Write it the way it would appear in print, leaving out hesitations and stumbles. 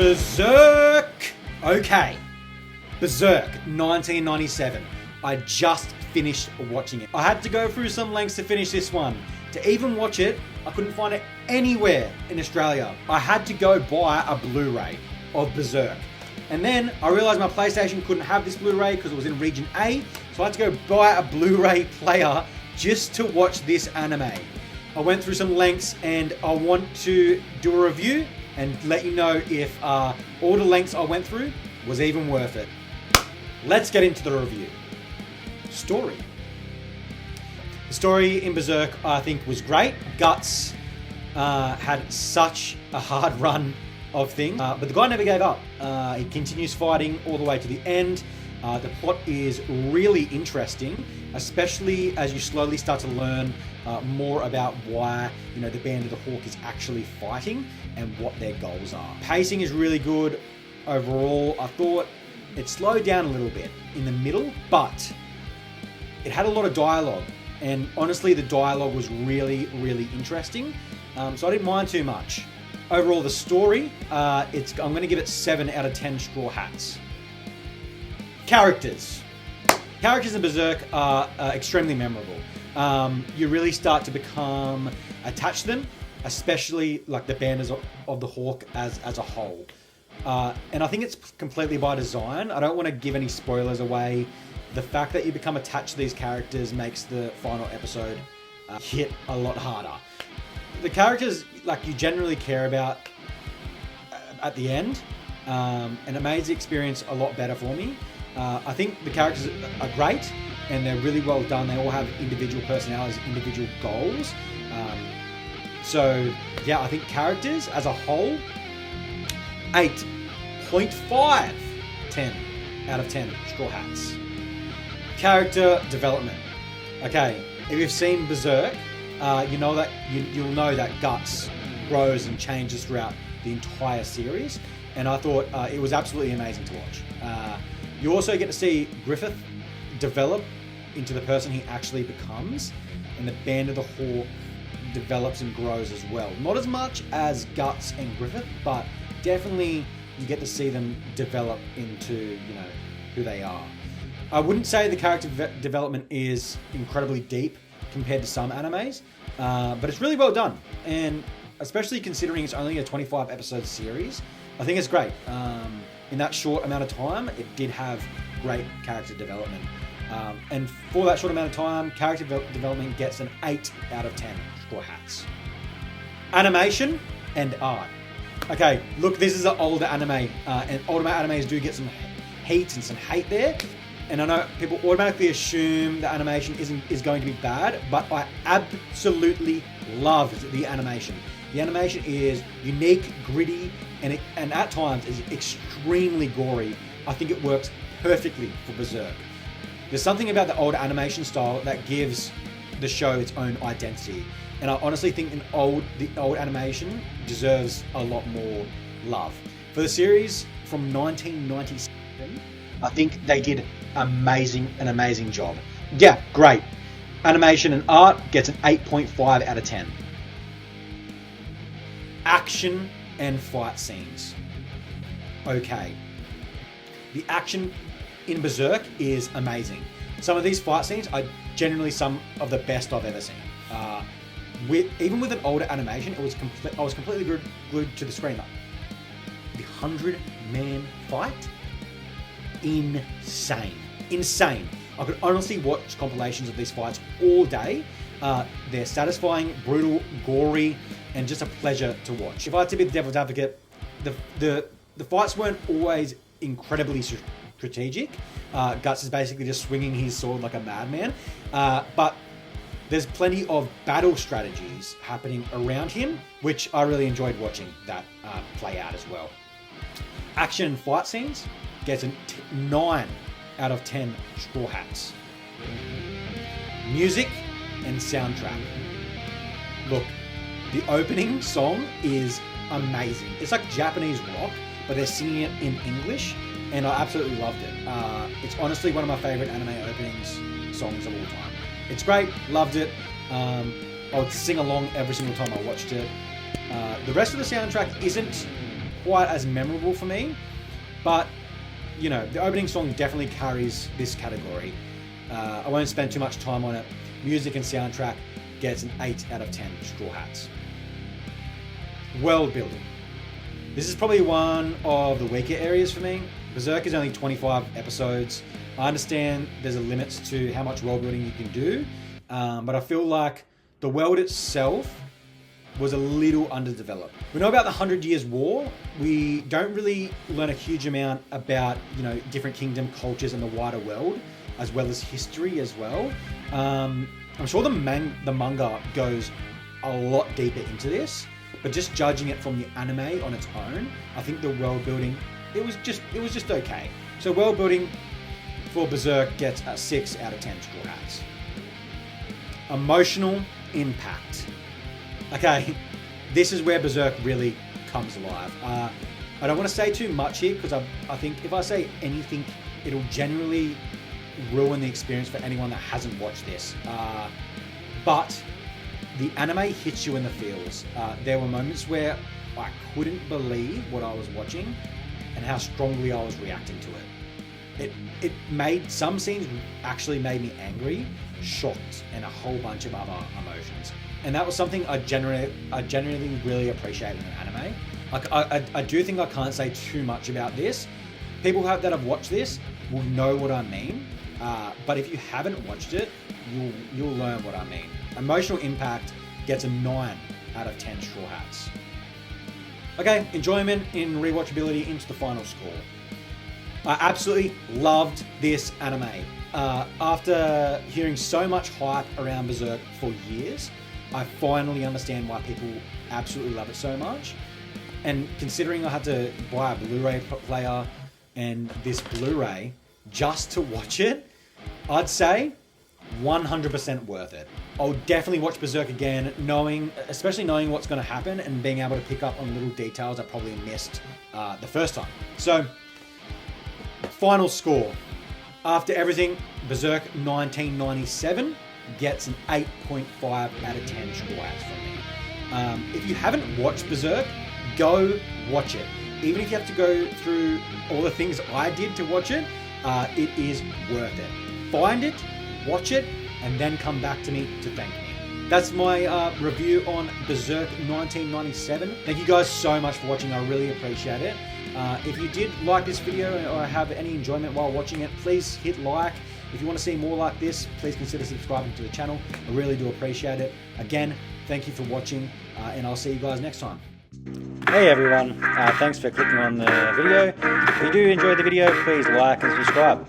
Berserk! Okay. Berserk, 1997. I just finished watching it. I had to go through some lengths to finish this one. To even watch it, I couldn't find it anywhere in Australia. I had to go buy a Blu-ray of Berserk. And then I realized my PlayStation couldn't have this Blu-ray because it was in Region A, so I had to go buy a Blu-ray player just to watch this anime. I went through some lengths and I want to do a review and let you know if all the lengths I went through was even worth it. Let's get into the review. Story. The story in Berserk, I think, was great. Guts had such a hard run of things, but the guy never gave up. He continues fighting all the way to the end. The plot is really interesting, especially as you slowly start to learn more about why the Band of the Hawk is actually fighting and what their goals are. Pacing is really good overall. I thought it slowed down a little bit in the middle, but it had a lot of dialogue, and honestly the dialogue was really, really interesting, so I didn't mind too much. Overall, the story, I'm going to give it 7 out of 10 straw hats. Characters in Berserk are extremely memorable. You really start to become attached to them, especially like the Band of the Hawk as a whole. And I think it's completely by design. I don't want to give any spoilers away. The fact that you become attached to these characters makes the final episode hit a lot harder. The characters you generally care about at the end, and it made the experience a lot better for me. I think the characters are great and they're really well done. They all have individual personalities, individual goals. So yeah, I think characters as a whole, 8.5 10 out of 10 straw hats. Character development. Okay, if you've seen Berserk, you'll know that Guts grows and changes throughout the entire series, and I thought it was absolutely amazing to watch. You also get to see Griffith develop into the person he actually becomes, and the Band of the Hawk develops and grows as well. Not as much as Guts and Griffith, but definitely you get to see them develop into who they are. I wouldn't say the character development is incredibly deep compared to some animes, but it's really well done, and especially considering it's only a 25 episode series, I think it's great. In that short amount of time, it did have great character development, and for that short amount of time, character development gets an 8 out of 10 straw hats. Animation and art. Okay, look, this is an older anime, and older animes do get some heat and some hate there. And I know people automatically assume the animation is going to be bad, but I absolutely loved the animation. The animation is unique, gritty, and at times is extremely gory. I think it works perfectly for Berserk. There's something about the old animation style that gives the show its own identity, and I honestly think the old animation deserves a lot more love. For the series from 1997, I think they did an amazing job. Yeah, great. Animation and art gets an 8.5 out of 10. Action and fight scenes. Okay. The action in Berserk is amazing. Some of these fight scenes are generally some of the best I've ever seen. Even with an older animation, I was completely glued to the screen. The 100-man fight? Insane. I could honestly watch compilations of these fights all day. They're satisfying, brutal, gory, and just a pleasure to watch. If I had to be the devil's advocate, the fights weren't always incredibly strategic. Guts is basically just swinging his sword like a madman, but there's plenty of battle strategies happening around him, which I really enjoyed watching that play out as well. Action and fight scenes gets a 9 out of 10 straw hats. Music and soundtrack. Look, the opening song is amazing. It's like Japanese rock, but they're singing it in English, and I absolutely loved it. It's honestly one of my favorite anime openings songs of all time. It's great, loved it. I would sing along every single time I watched it. The rest of the soundtrack isn't quite as memorable for me, but you know, the opening song definitely carries this category. I won't spend too much time on it. Music and soundtrack gets an 8 out of 10 Straw Hats. World building. This is probably one of the weaker areas for me. Berserk is only 25 episodes. I understand there's a limit to how much world building you can do, but I feel like the world itself was a little underdeveloped. We know about the 100 Years' War. We don't really learn a huge amount about, you know, different kingdom cultures and the wider world, as well as history as well. I'm sure the manga goes a lot deeper into this, but just judging it from the anime on its own, I think the world building, it was just okay. So world building for Berserk gets a 6 out of 10 Straw Hats. Emotional impact. Okay, this is where Berserk really comes alive. I don't want to say too much here because I think if I say anything, it'll generally ruin the experience for anyone that hasn't watched this. But the anime hits you in the feels. There were moments where I couldn't believe what I was watching and how strongly I was reacting to it. It made some scenes actually made me angry, shocked, and a whole bunch of other emotions. And that was something I genuinely really appreciated in anime. I do think I can't say too much about this. People that have watched this will know what I mean. But if you haven't watched it, you'll learn what I mean. Emotional impact gets a 9 out of 10 Straw Hats. Okay, enjoyment in rewatchability into the final score. I absolutely loved this anime. After hearing so much hype around Berserk for years, I finally understand why people absolutely love it so much. And considering I had to buy a Blu-ray player and this Blu-ray just to watch it, I'd say 100% worth it. I'll definitely watch Berserk again, especially knowing what's going to happen and being able to pick up on little details I probably missed the first time. So, final score. After everything, Berserk 1997 gets an 8.5 out of 10 Straw Hats from me. If you haven't watched Berserk, go watch it. Even if you have to go through all the things I did to watch it, it is worth it. Find it, watch it, and then come back to me to thank me. That's my review on Berserk 1997. Thank you guys so much for watching. I really appreciate it. If you did like this video or have any enjoyment while watching it, please hit like. If you want to see more like this, please consider subscribing to the channel. I really do appreciate it. Again, thank you for watching, and I'll see you guys next time. Hey everyone, thanks for clicking on the video. If you do enjoy the video, please like and subscribe.